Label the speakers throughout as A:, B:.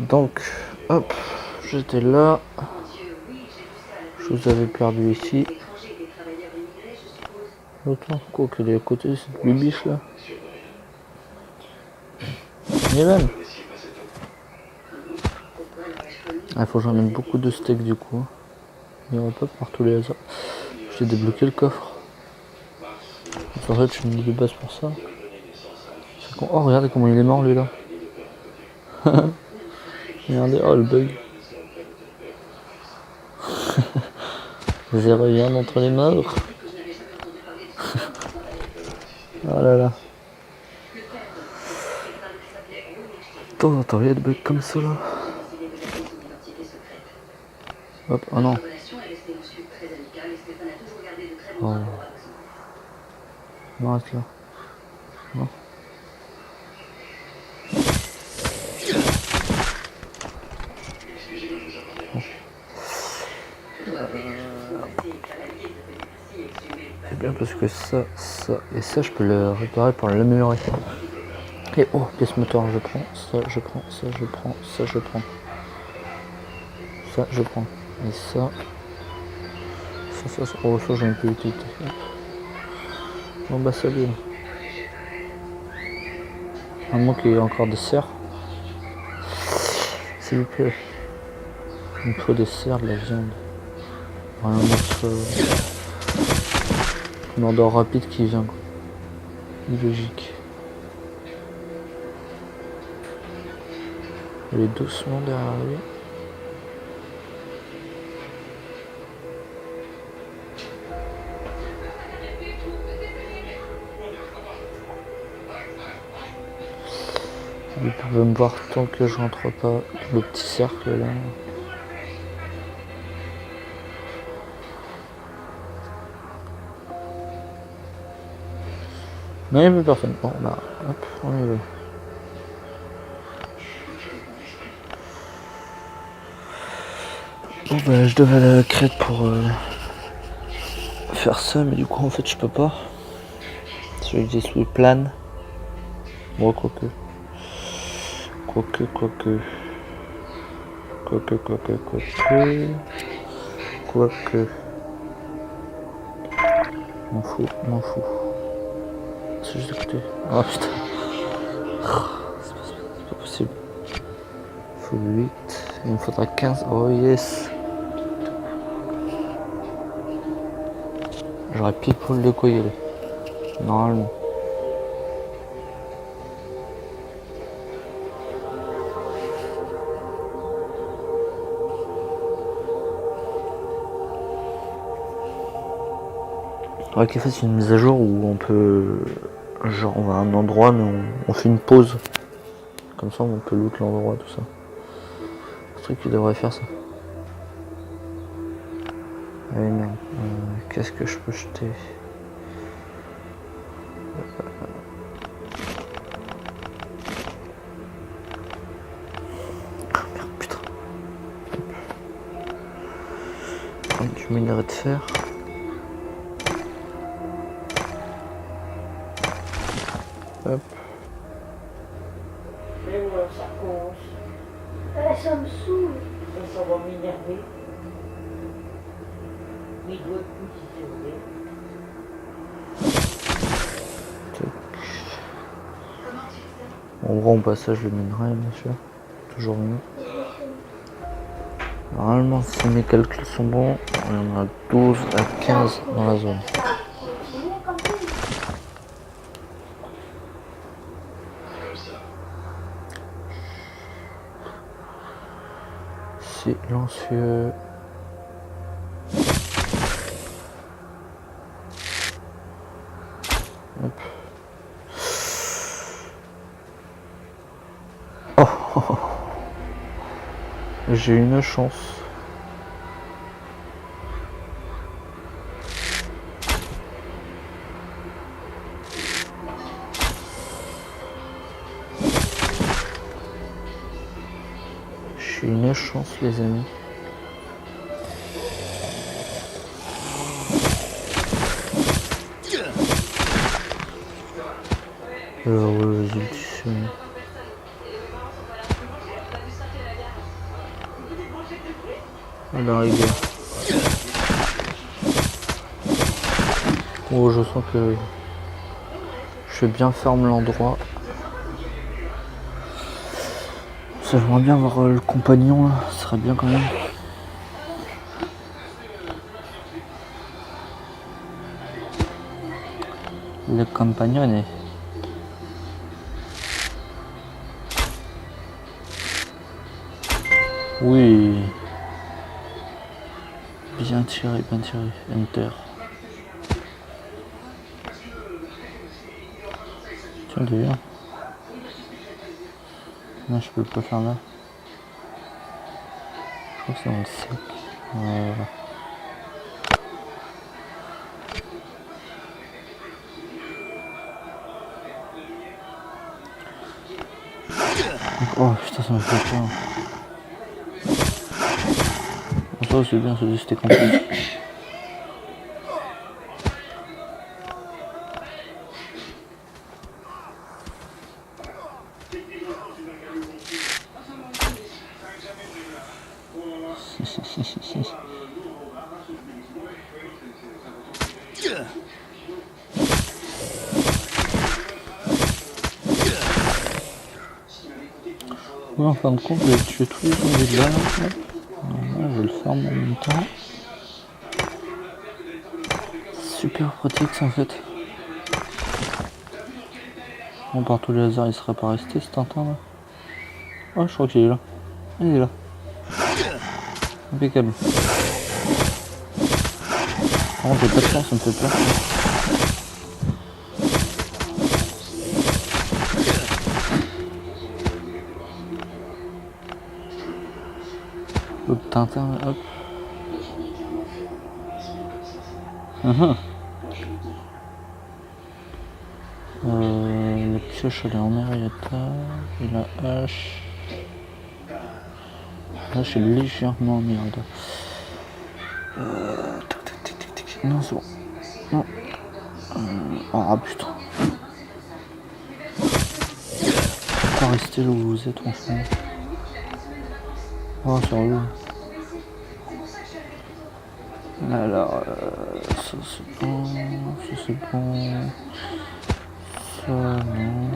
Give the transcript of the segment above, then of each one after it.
A: Donc, hop, j'étais là. Je vous avais perdu ici. Autant quoi que des côtés, cette bibiche là. Et même. Il faut que j'emmène beaucoup de steaks du coup. Il n'y aura pas par tous les hasards. J'ai débloqué le coffre. En fait, je suis mis de base pour ça. Oh, regardez comment il est mort lui là. Regardez, oh le bug. Zéro rien entre les morts. Oh là là. De temps en temps, il y a des bugs comme ça là. Hop, oh non. Oh. Non, reste là. Non. C'est bien parce que ça et ça, je peux le réparer pour l'améliorer. Et oh, pièce moteur, je prends, ça je prends, ça je prends, ça je prends. Ça je prends. Et ça. Oh, ça j'en ai plus d'utilité. Bon bah salut. À moins qu'il y ait encore des cerfs. S'il vous plaît. Il me faut des cerfs, de la viande. Un autre. Un ordre rapide qui vient quoi. Illogique. Il est doucement derrière lui. Il peut me voir tant que je rentre pas le petit cercle là. Non, il n'y a plus personne. Bon, bah, hop, on y va. Bon, bah, je devais aller à la crête pour faire ça, mais du coup, en fait, je peux pas. Celui que j'ai sous plane. Bon, quoique. Quoique. M'en fous. C'est juste à côté. Oh putain. C'est pas possible. Il faut 8. Il me faudra 15. Oh yes. J'aurais pile poil de quoi y aller. Normalement. Faudrait qu'il fasse une mise à jour où on peut. Genre, on va à un endroit, mais on fait une pause. Comme ça, on peut loot l'endroit, tout ça. C'est un truc qui devrait faire ça. Allez, merde. Qu'est-ce que je peux jeter? Merde, putain. Du minerai de fer. Hop.
B: Mais où ça commence? Ça me saoule. Ça va m'énerver. Mais il doit être positionné.
A: En gros, au passage, le minerai, bien sûr. Toujours mieux. Normalement, si mes calculs sont bons, on en a 12 à 15 dans la zone. Silencieux. Hop. Oh. J'ai une chance. J'ai une chance, les amis. Alors, vas-y, tu sais. À la rigueur. Oh, je sens que je bien ferme l'endroit. J'aimerais bien avoir le compagnon là, ce serait bien quand même. Le compagnone. Oui. Bien tiré, bien tiré. Enter. Tiens d'ailleurs. Non, je peux pas faire là. Je crois que c'est dans le sec. Voilà. Oh putain, ça me fait peur. Ça c'est bien, c'était compliqué. Ouais, en fin de compte, je vais tuer tous les zombies de là. Voilà, je vais le faire en même temps. Super protect en fait. Bon, par tous les hasards, il serait pas resté cet Tintin là. Oh, je crois qu'il est là. Il est là. Impeccable. Par contre, j'ai pas de chance, ça me fait peur. L'autre Tintin, hop. La pioche elle est en Marietta et la hache. La hache est légèrement en Marietta. Non, c'est bon. Non. Ah putain. Faut pas rester là où vous êtes, franchement. Oh, sérieux. Alors, ça c'est bon, ça c'est bon. Ça non.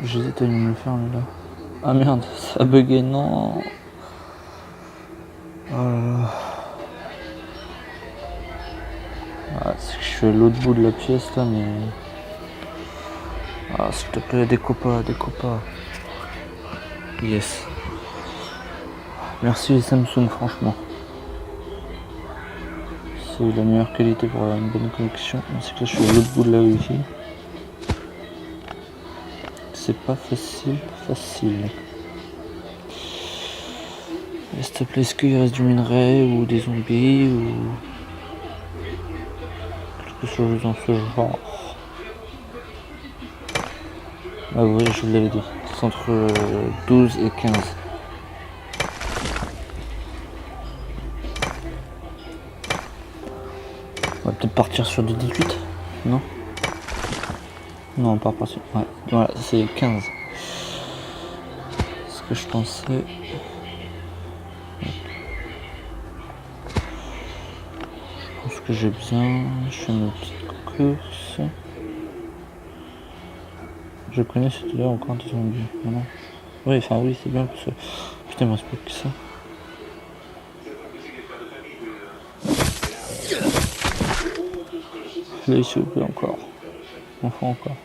A: J'hésite à me le faire là. Ah merde, ça a bugué, non. Ah, c'est que je suis à l'autre bout de la pièce là, mais. Ah, s'il te plaît, découpe pas. Yes. Merci les Samsung, franchement. C'est la meilleure qualité pour avoir une bonne connexion. C'est que là, je suis à l'autre bout de la wifi. C'est pas facile. Et s'il te plaît, est-ce qu'il reste du minerai ou des zombies ou quelque chose dans ce genre? Ah oui, je vous l'avais dit. C'est entre 12 et 15. On va peut-être partir sur du 18, non? Non, on part pas sur... Ouais, voilà, c'est 15. Ce que je pensais... Je pense que j'ai besoin... Je fais mes petites courses. Je connais celui-là encore des zombies. Non. Oui, enfin oui, c'est bien parce que... Putain, il me reste plus que ça. Là, s'il vous plaît, encore. Enfin, encore.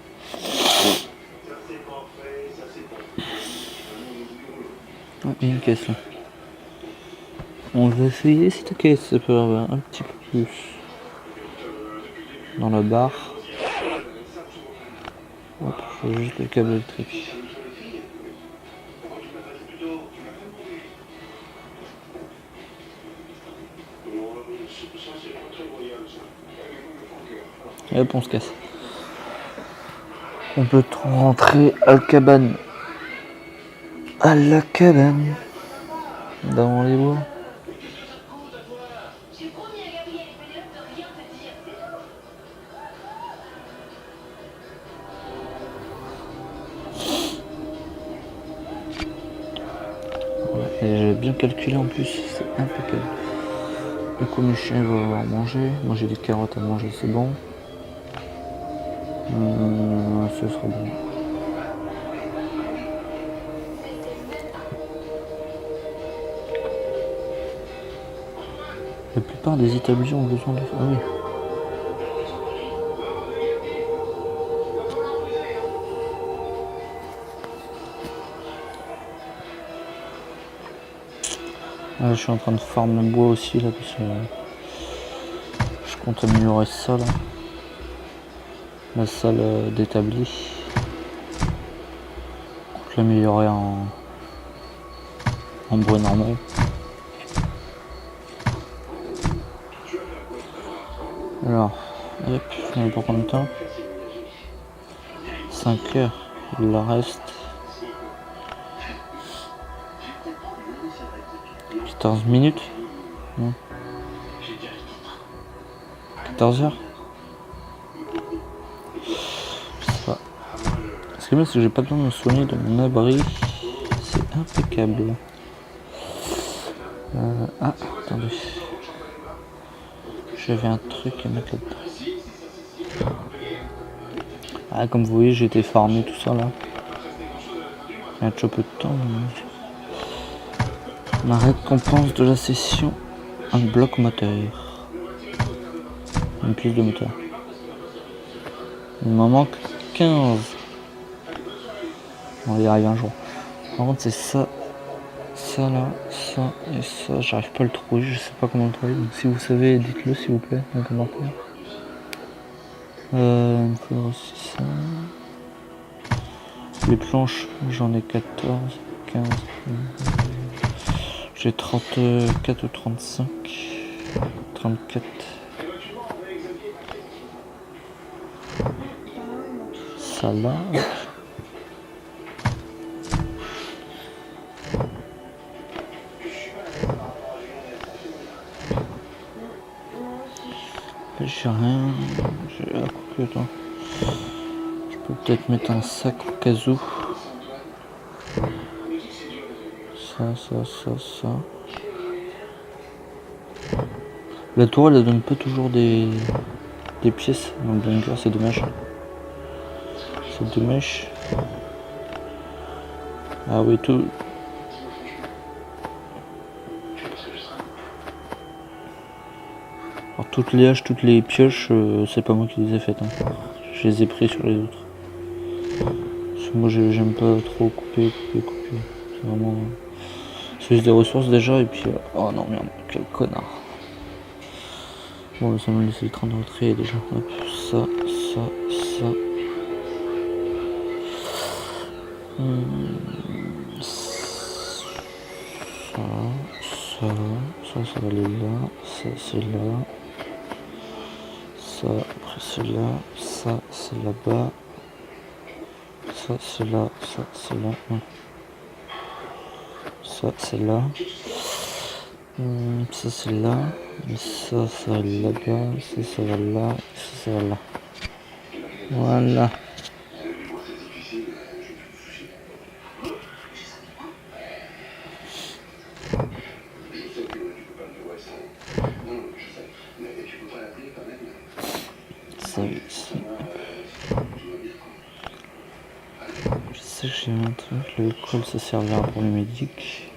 A: Ah, il y a une caisse là. On va essayer cette caisse, ça peut avoir un petit peu plus. Dans la barre. Hop, je fais juste le câble électrique. Et hop, on se casse. On peut rentrer à la cabane. À la cabane. Dans les bois. bien calculé en plus, c'est impeccable. Du coup mes chiens vont avoir manger, moi j'ai des carottes à manger, c'est bon. Ce sera bon. La plupart des établis ont besoin de... Ah oui. Ah, je suis en train de farmer le bois aussi là parce que je compte améliorer ça là. La salle d'établi. Je l'améliorer en bois normal. Alors, hop, on est pour combien de temps? 5 heures, il en reste 14 minutes. Non. 14 heures. Je sais pas. Ce qui est bien, c'est que j'ai pas besoin de me soigner de mon abri. C'est impeccable. Ah, attendez. J'avais un truc à mettre là-dedans. Ah, comme vous voyez, j'ai été farmé tout ça là. Il y a un peu de temps. Ma récompense de la session, un bloc moteur. Une pièce de moteur. Il m'en manque 15. On va y arriver un jour. Par contre, c'est ça. Ça là, ça et ça, j'arrive pas à le trouver, je sais pas comment le trouver, donc si vous savez, dites-le s'il vous plaît, dans les commentaires. Il me faudra aussi ça. Les planches, j'en ai 14, 15, j'ai 34 ou 35, 34. Ça là. J'ai rien. Attends. Je peux peut-être mettre un sac au cas où. Ça. La toile elle donne pas toujours des pièces dans le bunker, c'est dommage. C'est dommage. Ah oui, tout. Alors, toutes les haches, toutes les pioches, c'est pas moi qui les ai faites. Hein. Je les ai pris sur les autres. Parce que moi j'aime pas trop couper. C'est vraiment. C'est juste des ressources déjà et puis. Oh non merde, quel connard. Bon ça me laisse le train de retrait déjà. Hop, ça. Ça va aller là, ça c'est là, ça après c'est là, ça c'est là-bas, ça c'est là, ça c'est là, ça c'est là, ça c'est là, ça va là-bas, ça va là, ça va là. Voilà. Ça ici. Je sais que j'ai un truc, le col ça servira pour les médics.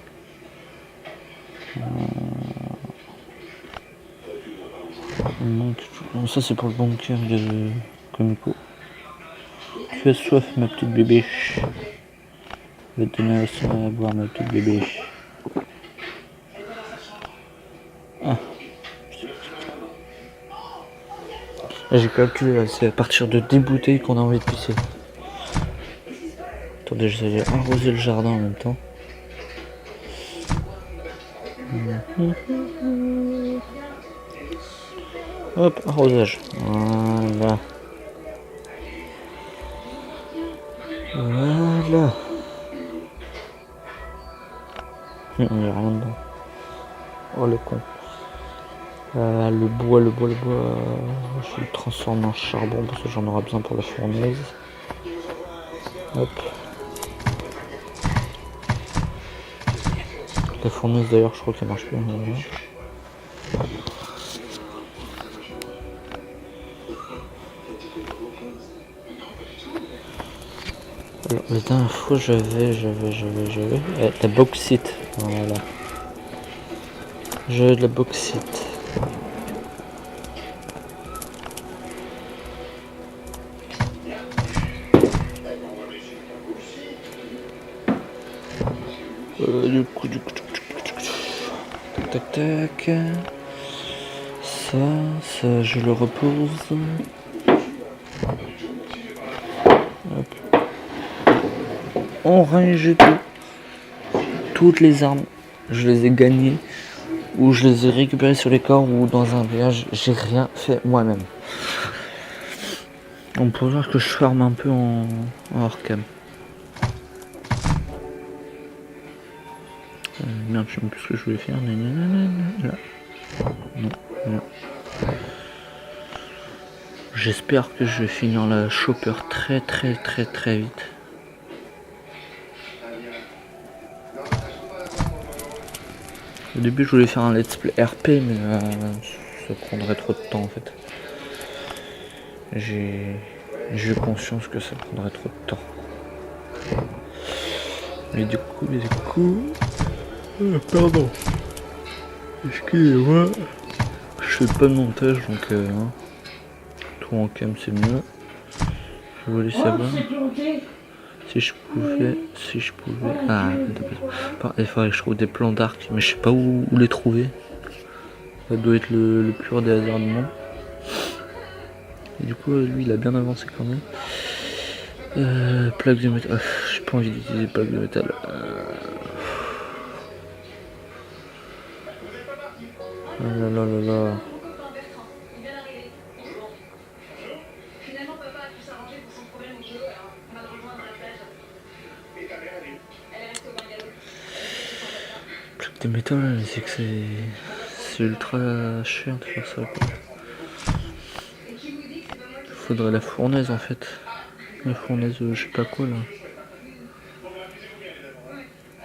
A: Donc, ça c'est pour le bunker de Comico. Tu as soif ma petite bébéche. Je vais te donner à boire ma petite bébéche. Ah. J'ai calculé, c'est à partir de 10 bouteilles qu'on a envie de pisser. Attendez, j'ai arrosé le jardin en même temps. Hop, arrosage. Voilà. Il n'y a rien dedans. Oh le con. Le bois, je le transforme en charbon parce que j'en aurai besoin pour la fournaise. Hop. La fourneuse d'ailleurs, je crois qu'elle marche plus. Alors, la dernière fois j'avais la bauxite. Voilà. J'ai de la bauxite. Du coup, tac tac. Ça je le repose. Hop. On range tout. Toutes les armes, je les ai gagnées ou je les ai récupérées sur les corps ou dans un village. J'ai rien fait moi-même. On peut voir que je farme un peu en hors cam. Merde, je sais même plus ce que je voulais faire. Là. Non. J'espère que je vais finir la chopper très vite. Au début je voulais faire un let's play RP mais ça prendrait trop de temps en fait. J'ai eu conscience que ça prendrait trop de temps. Mais du coup... pardon. Excusez-moi. Je fais pas de montage donc tout en cam c'est mieux. Je voulais savoir si je pouvais. Ah, il faudrait que je trouve des plans d'arc, mais je sais pas où les trouver. Ça doit être le pur des hasards du monde. Et du coup lui il a bien avancé quand même. Plaque de métal. J'ai pas envie d'utiliser plaque de métal. Oh là. Plaque de métal, c'est que c'est ultra cher de faire ça. Faudrait la fournaise en fait. La fournaise, je sais pas quoi là.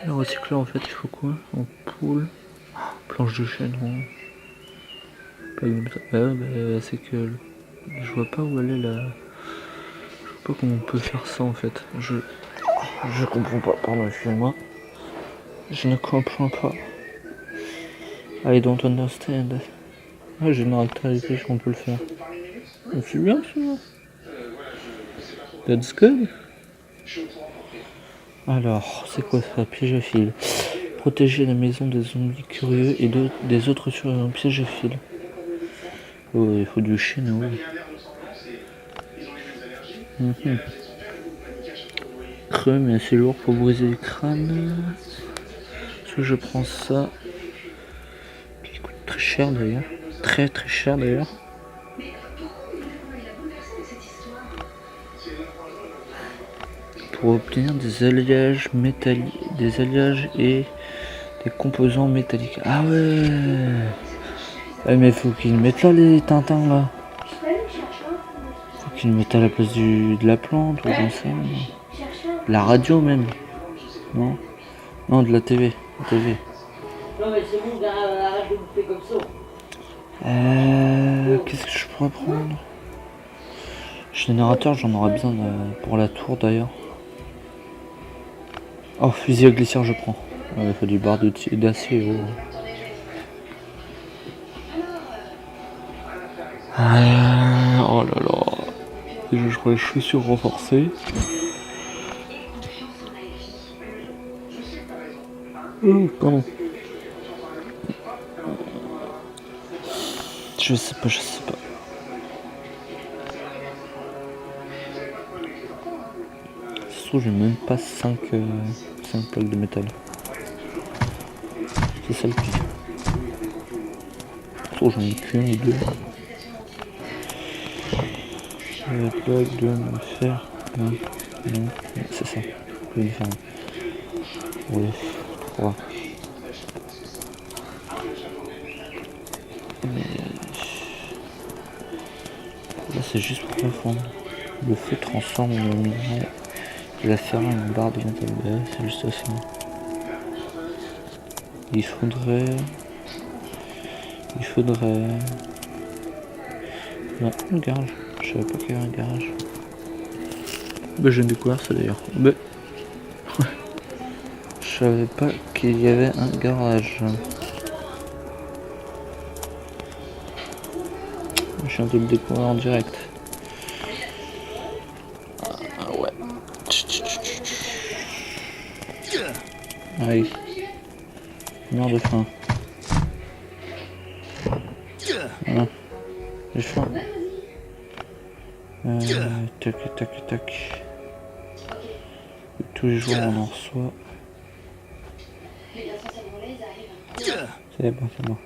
A: La recycler en fait, il faut quoi? En poule. Planche de chêne, non. C'est que je vois pas où elle est là. Je sais pas comment on peut faire ça en fait. Je comprends pas, pardon, excusez-moi. Je ne comprends pas. I don't understand. Ah, j'ai une réactivité, on peut le faire. C'est bien ça. That's good. Alors, c'est quoi ça? Piège à fil. Protéger la maison des zombies curieux et des autres surveillants. Piège à fil. Oh, il faut du chêne, oui. Creux, mais c'est lourd pour briser les crânes. Est-ce que je prends ça? Qui coûte très cher d'ailleurs. Très cher d'ailleurs. Pour obtenir des alliages métalliques, des alliages et des composants métalliques. Ah ouais. Mais faut qu'ils mettent là les tintins là. Faut qu'ils mettent à la place de la plante ou j'en sais rien. La radio même. Non, de la TV.
B: Non mais c'est bon, arrête de bouffer comme ça.
A: Qu'est-ce que je pourrais prendre? Générateur, j'en aurais besoin pour la tour d'ailleurs. Oh, fusil à glissière, je prends. Il faut du barre d'acier. Oh là là. Déjà, je prends les chaussures renforcées. Pardon. Je sais pas. J'ai même pas 5 plaques de métal. C'est ça le pire. J'en ai qu'une ou deux. La plaque de fer. Non, c'est ça. Je vais faire. Oui, 3. Là c'est juste pour confondre. Le feu transforme le minerai. La ferraille en barre de métal, c'est juste ça. Il faudrait... Non, un garage. Je savais pas qu'il y avait un garage. Bah, j'ai découvert ça d'ailleurs. Bah... Je savais pas qu'il y avait un garage. Je viens de le découvrir en direct. Ah ouais. Allez. Meurs de faim. Voilà. J'ai faim. Tac, tac, tac. Tous les jours on en reçoit. C'est bon, c'est bon.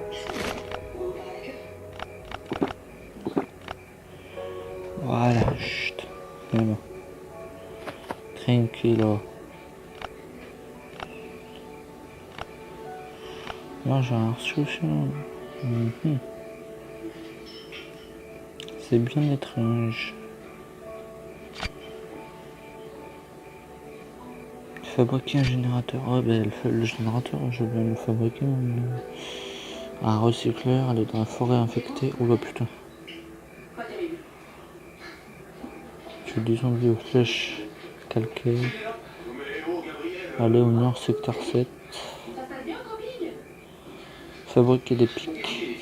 A: Voilà, chut. C'est bon. Tranquillo. Là j'ai un reçu aussi. C'est bien étrange. Fabriquer un générateur. Ah ben le générateur, je vais le fabriquer. Un recycleur, aller dans la forêt infectée. Oh bah putain. J'ai des zombies aux flèches calquées. Aller au nord, secteur 7. Fabriquer des pics.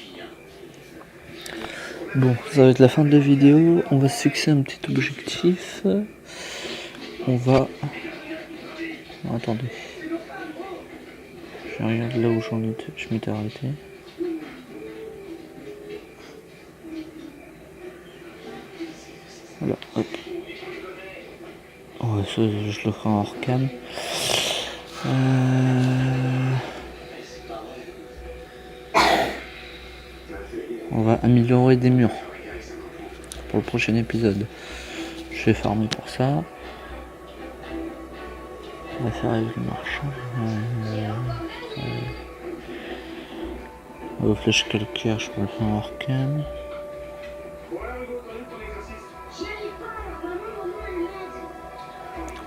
A: Bon, ça va être la fin de la vidéo. On va se fixer un petit objectif. On va... Attendez. Je regarde là où je m'étais arrêté. Voilà, hop. Ouais, ça, je le ferai en hors cam. On va améliorer des murs pour le prochain épisode. Je vais farmer pour ça. On va faire avec le marchand. La flèche calcaire, je peux le faire en hors cam.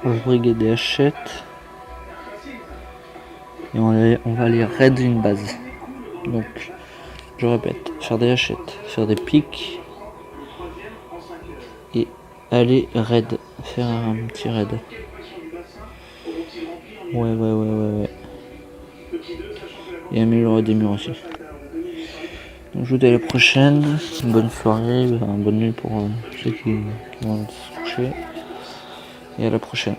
A: On va briguer des hachettes. Et on va aller raid une base. Donc, je répète, faire des hachettes, faire des pics. Et aller raid, faire un petit raid. Ouais. Et améliorer des murs aussi. Donc je vous dis à la prochaine. Bonne soirée, bonne nuit pour ceux qui vont se coucher. Et à la prochaine.